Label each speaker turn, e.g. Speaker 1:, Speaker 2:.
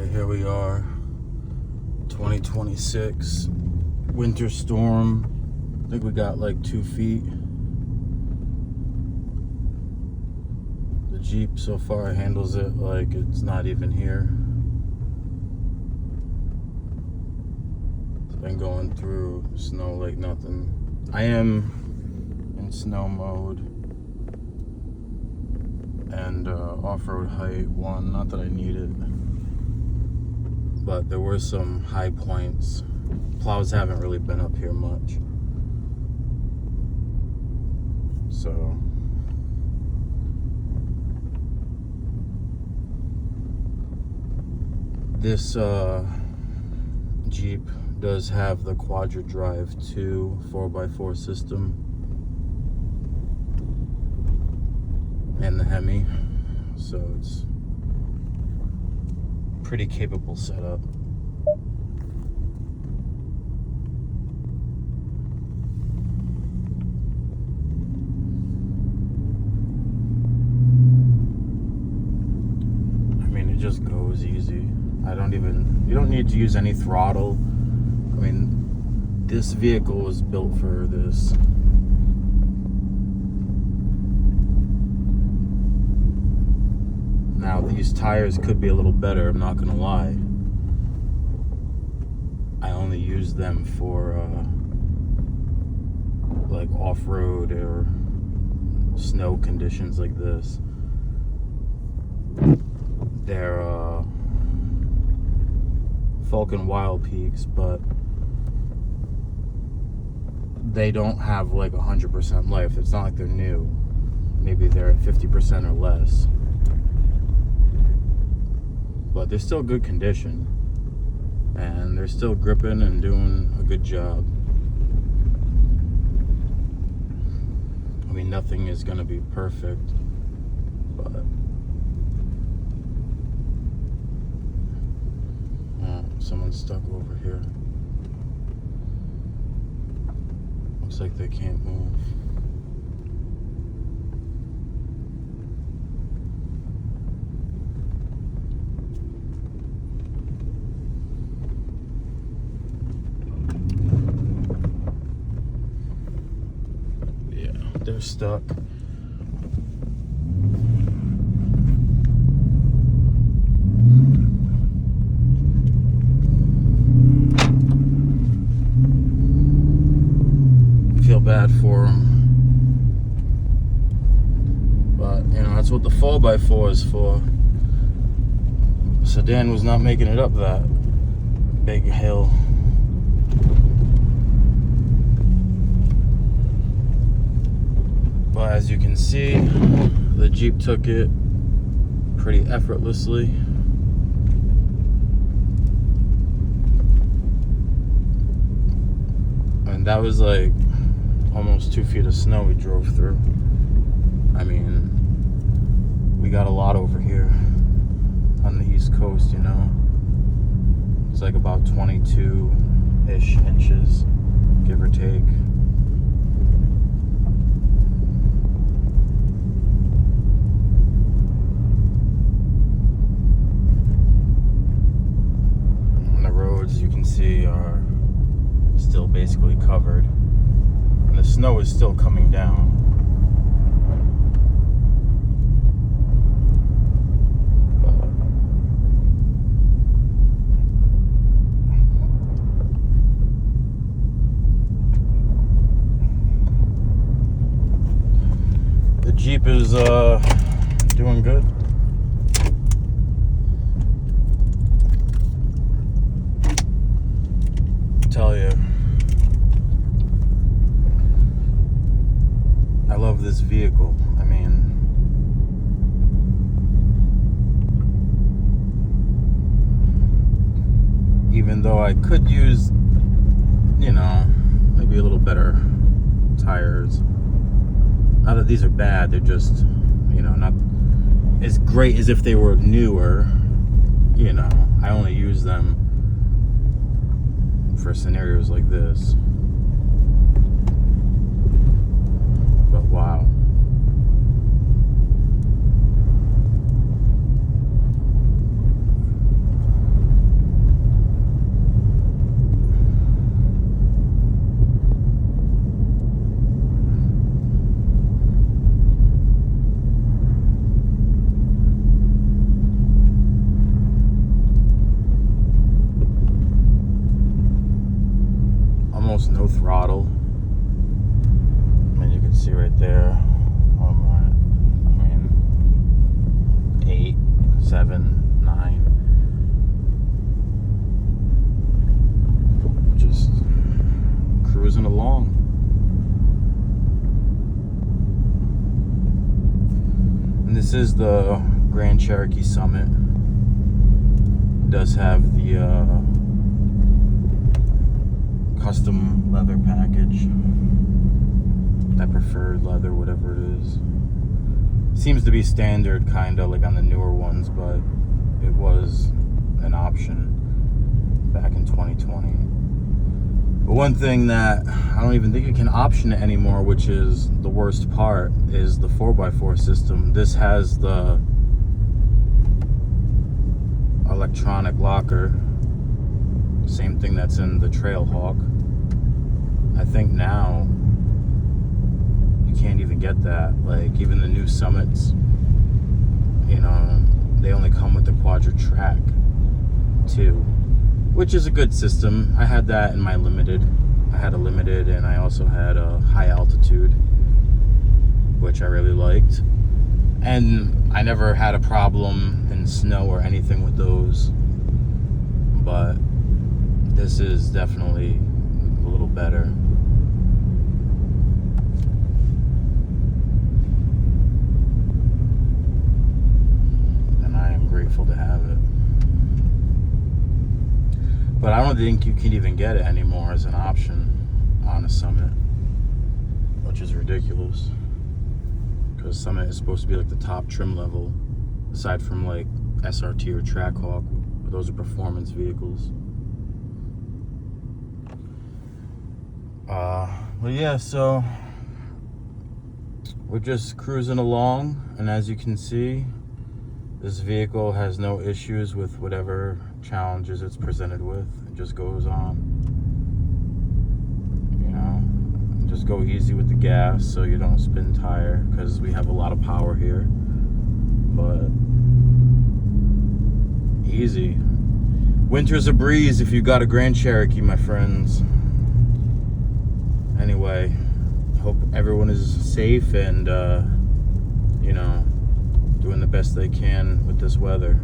Speaker 1: Alright, here we are, 2026, winter storm. I think we got like 2 feet. The Jeep so far handles it like it's not even here. It's been going through snow like nothing. I am in snow mode and off-road height 1, not that I need it. But there were some high points. Plows haven't really been up here much. So this Jeep does have the Quadra Drive 2 4x4 system and the Hemi, so it's pretty capable setup. I mean, it just goes easy. You don't need to use any throttle. I mean, this vehicle was built for this. Now, these tires could be a little better, I'm not gonna lie. I only use them for like off-road or snow conditions like this. They're Falcon Wild Peaks, but they don't have like 100% life. It's not like they're new. Maybe they're at 50% or less. But they're still good condition, and they're still gripping and doing a good job. I mean, nothing is gonna be perfect, but someone's stuck over here. Looks like they can't move. They're stuck. Feel bad for them, but you know, that's what the 4x4 is for. Sedan was not making it up that big hill. But as you can see, the Jeep took it pretty effortlessly. And that was like almost 2 feet of snow we drove through. I mean, we got a lot over here on the East Coast, you know. It's like about 22-ish inches, give or take. You can see are still basically covered, and the snow is still coming down. The Jeep is doing good. Tell you, I love this vehicle. I mean, even though I could use, you know, maybe a little better tires. Not that these are bad, they're just, you know, not as great as if they were newer. You know, I only use them for scenarios like this. But wow. almost no throttle. I mean, you can see right there. I mean, 8, 7, 9. Just cruising along. And this is the Grand Cherokee Summit. It does have the custom leather package, that preferred leather, whatever it is. Seems to be standard, kind of like on the newer ones, but it was an option back in 2020. But one thing that I don't even think you can option it anymore, which is the worst part, is the 4x4 system. This has the electronic locker, same thing that's in the Trailhawk. I think now you can't even get that. Like, even the new Summits, you know, they only come with the Quadra Track too, which is a good system. I had that in my Limited. I had a Limited, and I also had a High Altitude, which I really liked. And I never had a problem in snow or anything with those. But this is definitely a little better. And I am grateful to have it. But I don't think you can even get it anymore as an option on a Summit, which is ridiculous. Because Summit is supposed to be like the top trim level, aside from like SRT or Trackhawk. Those are performance vehicles. But yeah, so we're just cruising along, and as you can see, this vehicle has no issues with whatever challenges it's presented with. It just goes on. You know, just go easy with the gas so you don't spin tire, because we have a lot of power here. But easy. Winter's a breeze if you got a Grand Cherokee, my friends. Anyway, hope everyone is safe and, you know, doing the best they can with this weather.